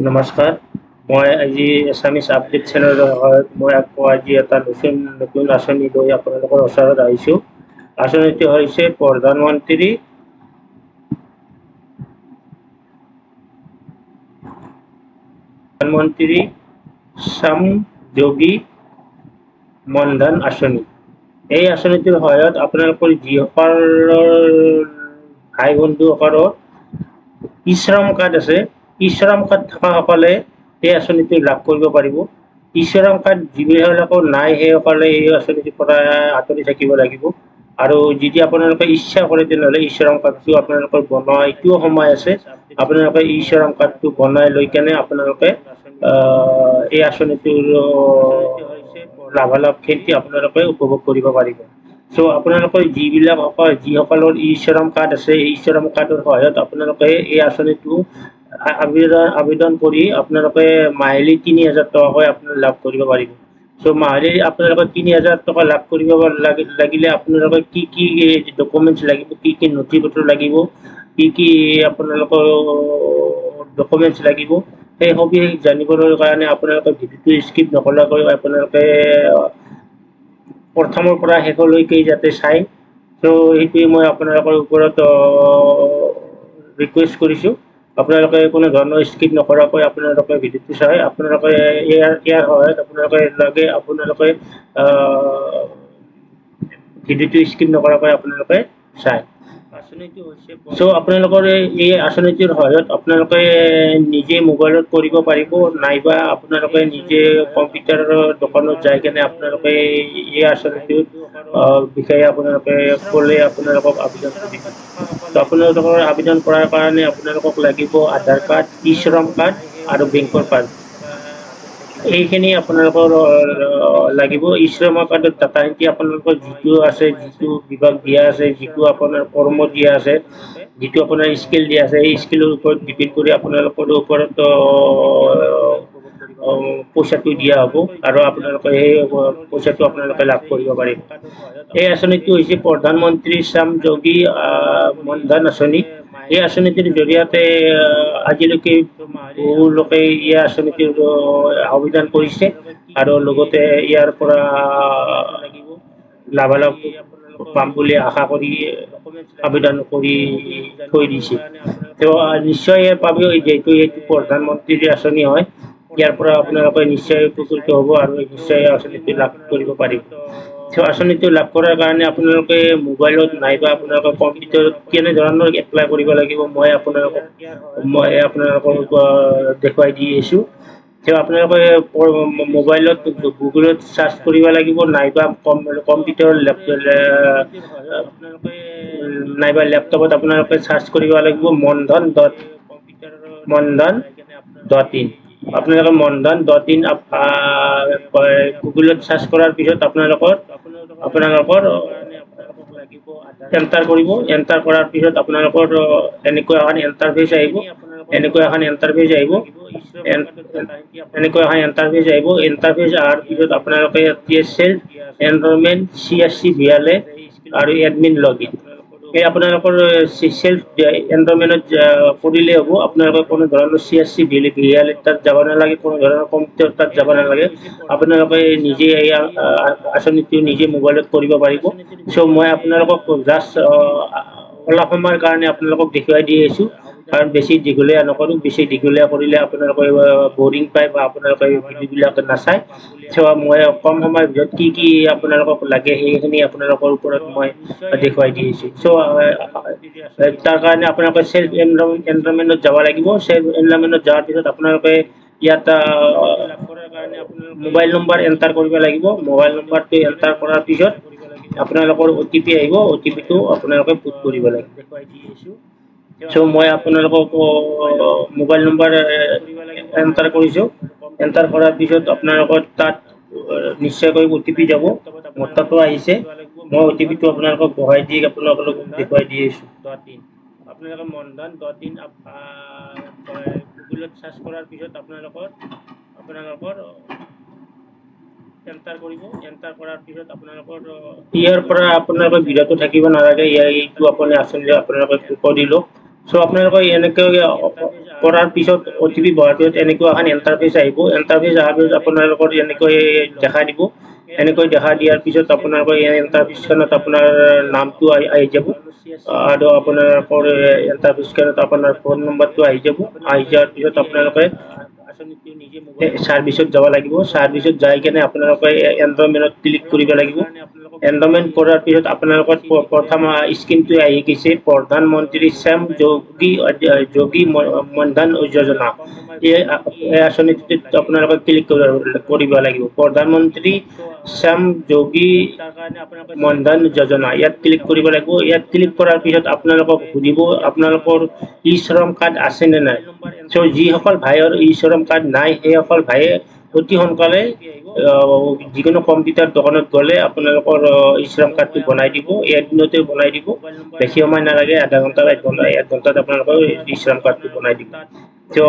নমস্কাৰ মই আজি এছামিছ আপডেট চেনেলৰ মই আকৌ আজি এটা নতুন আঁচনি লৈ আপোনালোকৰ ওচৰত আহিছোঁ। আঁচনিটো হৈছে প্ৰধানমন্ত্ৰী শ্ৰমযোগী মনধন আঁচনি। এই আঁচনিটোৰ সহায়ত আপোনালোকৰ যিসকলৰ ভাই বন্ধুসকলৰ ই-শ্ৰম কাৰ্ড আছে, ই-শ্ৰম কাৰ্ড থকাসকলে এই আঁচনিটো লাভ কৰিব পাৰিব। ই-শ্ৰম কাৰ্ড যিবিলাকৰ নাই সেইসকলে এই আঁচনিটোৰ পৰা আঁতৰি থাকিব লাগিব। আৰু যদি আপোনালোকে ইচ্ছা কৰে তেনেহ'লে ই-শ্ৰম কাৰ্ডটো আপোনালোকৰ বনোৱা এইটোও সময় আছে। আপোনালোকে ই-শ্ৰম কাৰ্ডটো বনাই লৈ কেনে আপোনালোকে এই আঁচনিটোৰ লাভালাভখিনি আপোনালোকে উপভোগ কৰিব পাৰিব। চ' আপোনালোকৰ যিসকলৰ ই-শ্ৰম কাৰ্ড আছে, এই ই-শ্ৰম কাৰ্ডৰ সহায়ত আপোনালোকে এই আঁচনিটো আবেদন কৰি আপোনালোকে মাহিলী ৩,০০০ টকাকৈ আপোনালোকে লাভ কৰিব পাৰিব। চ' মাহিলী আপোনালোকে ৩,০০০ টকা লাভ কৰিব লাগিলে আপোনালোকে কি ডকুমেণ্টছ লাগিব, কি নথি পত্ৰ লাগিব, কি আপোনালোকৰ ডকুমেণ্টছ লাগিব, সেই সবিশেষ জানিবৰ কাৰণে আপোনালোকে ভিডিঅ'টো স্কিপ নকৰাকৈ আপোনালোকে প্ৰথমৰ পৰা শেষলৈকে যাতে চাই। চ' সেইটোৱে মই আপোনালোকৰ ওপৰত ৰিকুৱেষ্ট কৰিছোঁ। আপোনালোকে কোনো ধৰণৰ স্কিপ নকৰাকৈ আপোনালোকে ভিডিঅ'টো চাই আপোনালোকে ইয়াৰ সহায়ত আপোনালোকে ভিডিঅ'টো স্কিপ নকৰাকৈ আপোনালোকে চাই। চ' আপোনালোকৰ এই আঁচনিটোৰ সহায়ত আপোনালোকে নিজে মোবাইলত কৰিব পাৰিব, নাইবা আপোনালোকে নিজে কম্পিউটাৰৰ দোকানত যাই কেনে আপোনালোকে এই আঁচনিটোৰ বিষয়ে আপোনালোকে ক'লে আপোনালোকক আবেদন কৰিব। ত' আপোনালোকৰ আবেদন কৰাৰ কাৰণে আপোনালোকক লাগিব আধাৰ কাৰ্ড, ই-শ্ৰম কাৰ্ড আৰু বেংকৰ কাৰ্ড। এইখিনি আপোনালোকৰ লাগিব। ই-শ্ৰম কাৰ্ডৰ ডাটা এন্ট্ৰি আপোনালোকৰ যিটো আছে, যিটো বিভাগ দিয়া আছে, যিটো আপোনাৰ কৰ্ম দিয়া আছে, যিটো আপোনাৰ স্কিল দিয়া আছে, এই স্কিলৰ ওপৰত ডিপেণ্ড কৰি আপোনালোকৰ ওপৰত পইচাটো দিয়া হ'ব আৰু আপোনালোকে সেই পইচাটো আপোনালোকে লাভ কৰিব পাৰিব। এই আঁচনিটো হৈছে প্ৰধানমন্ত্ৰী শ্ৰমযোগী মনধন আঁচনি। এই আঁচনিটোৰ জৰিয়তে আজিলৈকে বহু লোকে এই আঁচনিটোৰ আবেদন কৰিছে আৰু লগতে ইয়াৰ পৰা লাভালাভ পাম বুলি আশা কৰি আবেদন কৰি থৈ দিছে। তেওঁ নিশ্চয় পাবেও, যিহেতু এইটো প্ৰধানমন্ত্ৰীৰ আঁচনি হয়। ইয়াৰ পৰা আপোনালোকে নিশ্চয় উপকৃত হ'ব আৰু নিশ্চয় আঁচনিটো লাভ কৰিব পাৰিব। আঁচনিটো লাভ কৰাৰ কাৰণে আপোনালোকে মোবাইলত নাইবা আপোনালোকৰ কম্পিউটাৰত কেনেধৰণৰ এপ্লাই কৰিব লাগিব মই আপোনালোকক দেখুৱাই দি আছোঁ। আপোনালোকে মোবাইলত গুগলত চাৰ্চ কৰিব লাগিব, নাইবা কম্পিউটাৰ নাইবা লেপটপত আপোনালোকে চাৰ্চ কৰিব লাগিব মনধন.in। আপোনালোকে মনধন.in গুগলত চাৰ্চ কৰাৰ পিছত আপোনালোকৰ এণ্টাৰ কৰিব। এণ্টাৰ কৰাৰ পিছত আপোনালোকৰ এনেকুৱা এখন ইণ্টাৰফেচ আহিব। ইণ্টাৰফেচ অহাৰ পিছত আপোনালোকে চেল্ফ এনৰলমেণ্ট CSC VLA আৰু এডমিন লগইন। এই আপোনালোকৰ চেল্ফ এনৰলমেণ্টত কৰিলে হ'ব। আপোনালোকে কোনো ধৰণৰ CSC VLA তাত যাব নালাগে, কোনো ধৰণৰ কম্পিউটাৰ তাত যাব নালাগে। আপোনালোকে নিজে এই আঁচনিটো নিজে মোবাইলত কৰিব পাৰিব। চ' মই আপোনালোকক জাষ্ট অলপ সময়ৰ কাৰণে আপোনালোকক দেখুৱাই দি আছোঁ, কাৰণ বেছি দীঘলীয়া নকৰোঁ। বেছি দীঘলীয়া কৰিলে আপোনালোকে বৰিং পায় বা আপোনালোকে ভিডিঅ'বিলাক নাচায়। চ' মই কম সময়ৰ ভিতৰত কি আপোনালোকক লাগে সেইখিনি আপোনালোকৰ ওপৰত মই দেখুৱাই দি আছোঁ। চ' তাৰ কাৰণে আপোনালোকে চেল্ফ এনৰলমেণ্টত যাব লাগিব। চেল্ফ এনৰলমেণ্টত যোৱাৰ পিছত আপোনালোকে ইয়াত মোবাইল নম্বৰ এণ্টাৰ কৰিব লাগিব। মোবাইল নম্বৰটো এণ্টাৰ কৰাৰ পিছত আপোনালোকৰ OTP আহিব। OTPটো আপোনালোকে পুট কৰিব লাগিব। চ' মই আপোনালোকক মোবাইল নম্বৰ এণ্টাৰ কৰিছোঁ। এণ্টাৰ কৰাৰ পিছত আপোনালোকৰ তাত নিশ্চয়কৈ OTP যাব। মোৰ তাতো আহিছে। মই OTPটো আপোনালোকক বহাই দি আপোনালোকক দেখুৱাই দি আছোঁ। আপোনালোকে মনধন.in গুগলত চাৰ্চ কৰাৰ পিছত আপোনালোকৰ এণ্টাৰ কৰিব। এণ্টাৰ কৰাৰ পিছত আপোনালোকৰ ইয়াৰ পৰা আপোনালোকে বিৰত থাকিব নালাগে। এইটো আপুনি আঁচনি আপোনালোকে কৰি লওক। চ' আপোনালোকে এনেকৈ কৰাৰ পিছত OTP বহাৰ পিছত এনেকুৱা এখন ইণ্টাৰফেচ আহিব ইণ্টাৰফেচ অহাৰ পিছত আপোনালোকৰ এনেকৈ দেখা দিব এনেকৈ দেখা দিয়াৰ পিছত আপোনালোকৰ ইণ্টাৰফেচখনত আপোনাৰ নামটো আহি যাব আৰু আপোনালোকৰ ইণ্টাৰফেচখনত আপোনাৰ ফোন নম্বৰটো আহি যাব আহি যোৱাৰ পিছত আপোনালোকে সাৰ্ভিসত যাব লাগিব সাৰ্ভিসত যাই কেনে আপোনালোকে এনৰলমেন্টত ক্লিক কৰিব লাগিব এনৰলমেন্ট কৰাৰ পিছত আপোনালোকৰ প্ৰথম স্ক্ৰীনটো আহি গৈছে প্ৰধানমন্ত্ৰী শ্ৰম যোগী মনধন যোজনা এই আঁচনিটোত আপোনালোকে ক্লিক কৰিব লাগিব প্ৰধানমন্ত্ৰী শ্ৰম যোগী মনধন যোজনা ইয়াত ক্লিক কৰিব লাগিব ইয়াত ক্লিক কৰাৰ পিছত আপোনালোকক সুধিব আপোনালোকৰ ই শ্ৰম কাৰ্ড আছে নে নাই সো যিসকল ভাইৰ ই শ্ৰম কাৰ্ড নাই সেইসকল ভাইয়ে অতি সোনকালে যিকোনো কম্পিউটাৰ দোকানত গ'লে আপোনালোকৰ ই শ্ৰম কাৰ্ডটো বনাই দিব এদিনতে বনাই দিব বেছি সময় নালাগে আধা ঘণ্টা এক ঘণ্টাত আপোনালোকৰ ই শ্ৰম কাৰ্ডটো বনাই দিব তো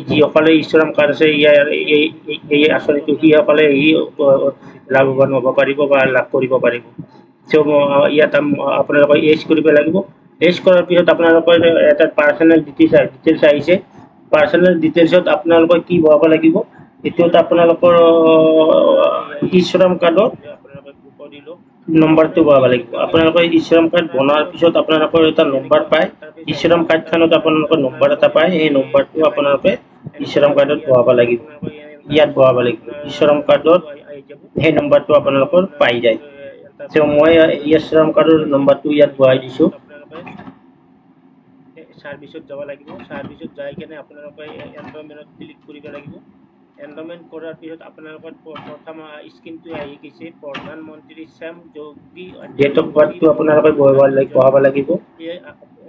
যিসকলে ই শ্ৰম কাৰ্ড আছে এই আঁচনিটো সিসকলে লাভৱান হ'ব পাৰিব বা লাভ কৰিব পাৰিব তো ইয়াত আপোনালোকে এজ কৰিব লাগিব এজ কৰাৰ পিছত আপোনালোকৰ এটা পাৰ্চনেল ডিটেইলছ আহিছে পাৰ্চনেল ডিটেইলছত আপোনালোকে কি ভৰাব লাগিব এটোত আপোনালোকৰ ই শ্ৰম কাৰ্ডৰ নম্বৰটো ভৰাব লাগিব আপোনালোকে ই শ্ৰম কাৰ্ড বনোৱাৰ পিছত আপোনালোকৰ এটা নম্বৰ পায় ই শ্ৰম কাৰ্ডখনত আপোনালোকৰ নম্বৰ এটা পায় এই নম্বৰটো আপোনালোকে ই শ্ৰম কাৰ্ডত ভৰাব লাগিব ইয়াত ভৰাব লাগিব ই শ্ৰম কাৰ্ডত সেই নম্বৰটো আপোনালোকৰ পাই যায় তো মই ই শ্ৰম কাৰ্ডৰ নম্বৰটো ইয়াত ভৰাই দিছোঁ সাৰ্ভিসত যাব লাগিব সাৰ্ভিসত যাই কেনে আপোনালোকে এনৰলমেন্টত ক্লিক কৰিব লাগিব এনৰলমেন্ট কৰাৰ পিছত আপোনালোকৰ প্ৰথম স্ক্ৰীনটো আহি গৈছে প্ৰধানমন্ত্ৰী শ্ৰম যোগী ডেট অফ বাৰ্থটো আপোনালোকে বহাব লাগিব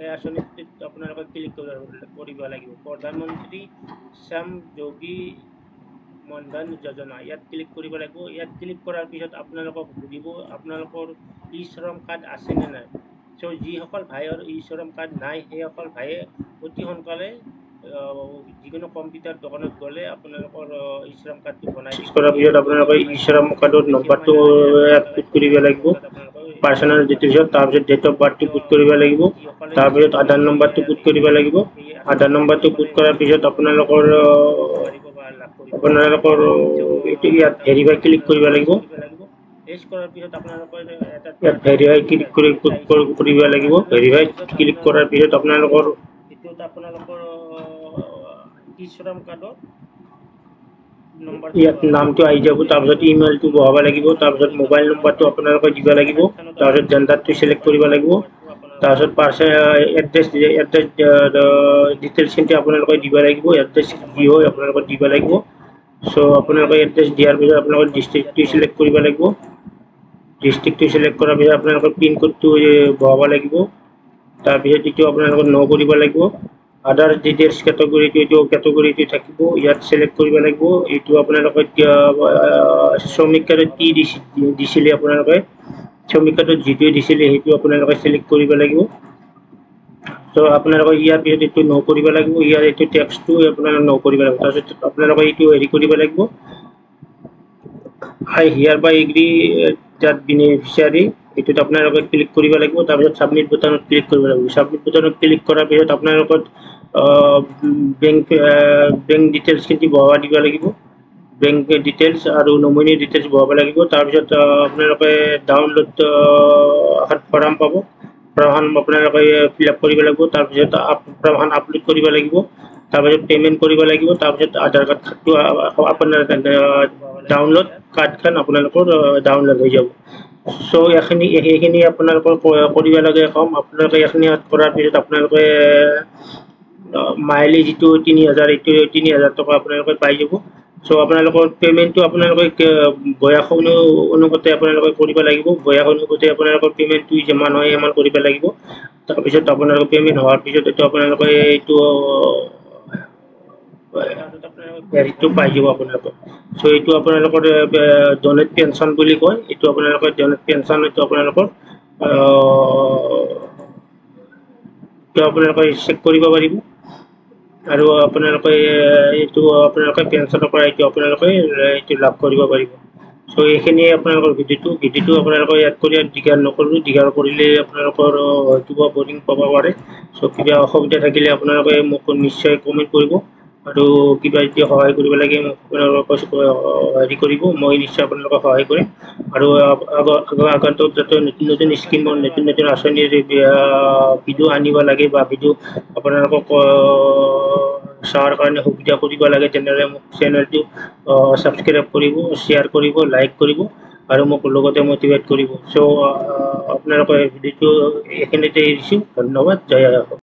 এই আঁচনিটোত আপোনালোকে ক্লিক কৰিব লাগিব প্ৰধানমন্ত্ৰী শ্ৰম যোগী মনধন যোজনা ইয়াত ক্লিক কৰিব লাগিব ইয়াত ক্লিক কৰাৰ পিছত আপোনালোকক সুধিব আপোনালোকৰ ই শ্ৰম কাৰ্ড আছে নে নাই সো যিসকল ভাইৰ ই শ্ৰম কাৰ্ড নাই সেইসকল ভাইয়ে অতি সোনকালে যিকোনো কম্পিউটাৰ দোকানত গ'লে আপোনালোকৰ ই শ্ৰম কাৰ্ডটো বনাই কৰাৰ পিছত আপোনালোকে ই শ্ৰম কাৰ্ডৰ নম্বৰটো পুট কৰিব লাগিব পাৰ্চনেল ডিটেইলছত তাৰপিছত ডেট অফ বাৰ্থটো পুট কৰিব লাগিব তাৰপিছত আধাৰ নম্বৰটো পুট কৰিব লাগিব আধাৰ নম্বৰটো পুট কৰাৰ পিছত আপোনালোকৰ এইটো ইয়াত ভেৰিফাই ক্লিক কৰিব লাগিব এজ কৰাৰ পিছত আপোনালোকৰ ইয়াত ভেৰিফাই ক্লিক কৰিব লাগিব ভেৰিফাই ক্লিক কৰাৰ পিছত আপোনালোকৰ এটোত আপোনালোকৰ ই শ্ৰম কাৰ্ডৰ নম্বৰ ইয়াত নামটো আহি যাব তাৰপিছত ইমেইলটো বহাব লাগিব তাৰপিছত মোবাইল নম্বৰটো আপোনালোকে দিব লাগিব তাৰপিছত জেণ্ডাৰটো সিলেক্ট কৰিব লাগিব তাৰপিছত এড্ৰেছ ডিটেইলছখিনি আপোনালোকে দিব লাগিব এড্ৰেছ কি হয় আপোনালোকে দিব লাগিব সো আপোনালোকে এড্ৰেছ দিয়াৰ পিছত আপোনালোকৰ ডিষ্ট্ৰিক্টটো সিলেক্ট কৰিব লাগিব ডিষ্ট্ৰিক্টটো সিলেক্ট কৰাৰ পিছত আপোনালোকৰ পিন কোডটো বহাব লাগিব তাৰপিছত এইটো আপোনালোকৰ ন কৰিব লাগিব আদাৰ ডিটেইলছ কেটেগৰীটো থাকিব ইয়াত সিলেক্ট কৰিব লাগিব এইটো আপোনালোকে শ্ৰমিক কাৰ্ডত কি দিছিলে আপোনালোকে শ্ৰমিক কাৰ্ডত যিটো দিছিলে সেইটো আপোনালোকে সিলেক্ট কৰিব লাগিব তো আপোনালোকে ইয়াৰ পিছত এইটো ন কৰিব লাগিব ইয়াৰ এইটো টেক্সটো আপোনালোকে ন কৰিব লাগিব তাৰপিছত আপোনালোকে এইটো হেৰি কৰিব লাগিব আই হিয়াৰ বাই এগ্ৰি that beneficiary এটোত আপোনালোকে ক্লিক কৰিব লাগিব তাৰপিছত সাবমিট বুটানত ক্লিক কৰিব লাগিব সাবমিট বুটানত ক্লিক কৰাৰ পিছত আপোনালোকৰ বেংক ডিটেইলছ খিনি বহাব দিব লাগিব বেংক ডিটেইলছ আৰু নমিনি ডিটেইলছ বহাব লাগিব তাৰপিছত আপোনালোকে ডাউনলোড এখন ফৰ্ম পাব ফৰ্মখন আপোনালোকে ফিল আপ কৰিব লাগিব তাৰপিছত ফৰ্মখন আপলোড কৰিব লাগিব তাৰপিছত পেমেন্ট কৰিব লাগিব তাৰপিছত আধাৰ কাৰ্ডটো আপোনাৰ ডাউনলোড কাৰ্ডখন আপোনালোকৰ ডাউনলোড হৈ যাব সো এইখিনি আপোনালোকৰ কৰিব লাগে কম আপোনালোকে এইখিনি কৰাৰ পিছত আপোনালোকে মাইলি যিটো 3000 এইটো 3000 টকা আপোনালোকে পাই যাব সো আপোনালোকৰ পেমেন্টটো আপোনালোকে বয়স অনুগতে আপোনালোকে কৰিব লাগিব বয়স অনুগতে আপোনালোকৰ পেমেন্টটো যিমান হয় ইমান কৰিব লাগিব তাৰপিছত আপোনালোকৰ পেমেন্ট হোৱাৰ পিছত এইটো আপোনালোকে এইটো হেৰিটো পাই যাব আপোনালোকে সো এইটো আপোনালোকৰ ডনেট পেনশন বুলি কয় এইটো আপোনালোকৰ ডনেট পেনশন এইটো আপোনালোকৰ চেক কৰিব পাৰিব আৰু আপোনালোকে এইটো আপোনালোকে পেনশনৰ পৰা এইটো আপোনালোকে এইটো লাভ কৰিব পাৰিব সো এইখিনিয়ে আপোনালোকৰ ভিডিঅ'টো আপোনালোকে ইয়াত কৰি দীঘল নকৰোঁ, দীঘল কৰিলে আপোনালোকৰ হয়তো বা বৰিং পাব পাৰে। সো কিবা অসুবিধা থাকিলে আপোনালোকে মোক নিশ্চয় কমেণ্ট কৰিব, আৰু কিবা যদি সহায় কৰিব লাগে মোক আপোনালোকে হেৰি কৰিব, মই নিশ্চয় আপোনালোকক সহায় কৰিম। আৰু আগন্তুক যাতে নতুন স্কিমৰ নতুন আঁচনিৰ ভিডিঅ' আনিব লাগে বা ভিডিঅ' আপোনালোকক চোৱাৰ কাৰণে সুবিধা কৰিব লাগে, তেনেহ'লে মোক চেনেলটো ছাবস্ক্ৰাইব কৰিব, শ্বেয়াৰ কৰিব, লাইক কৰিব, আৰু মোক লগতে মটিভেট কৰিব। চ' আপোনালোকে ভিডিঅ'টো এইখিনিতে এৰিছোঁ। ধন্যবাদ। জয় আই অসম।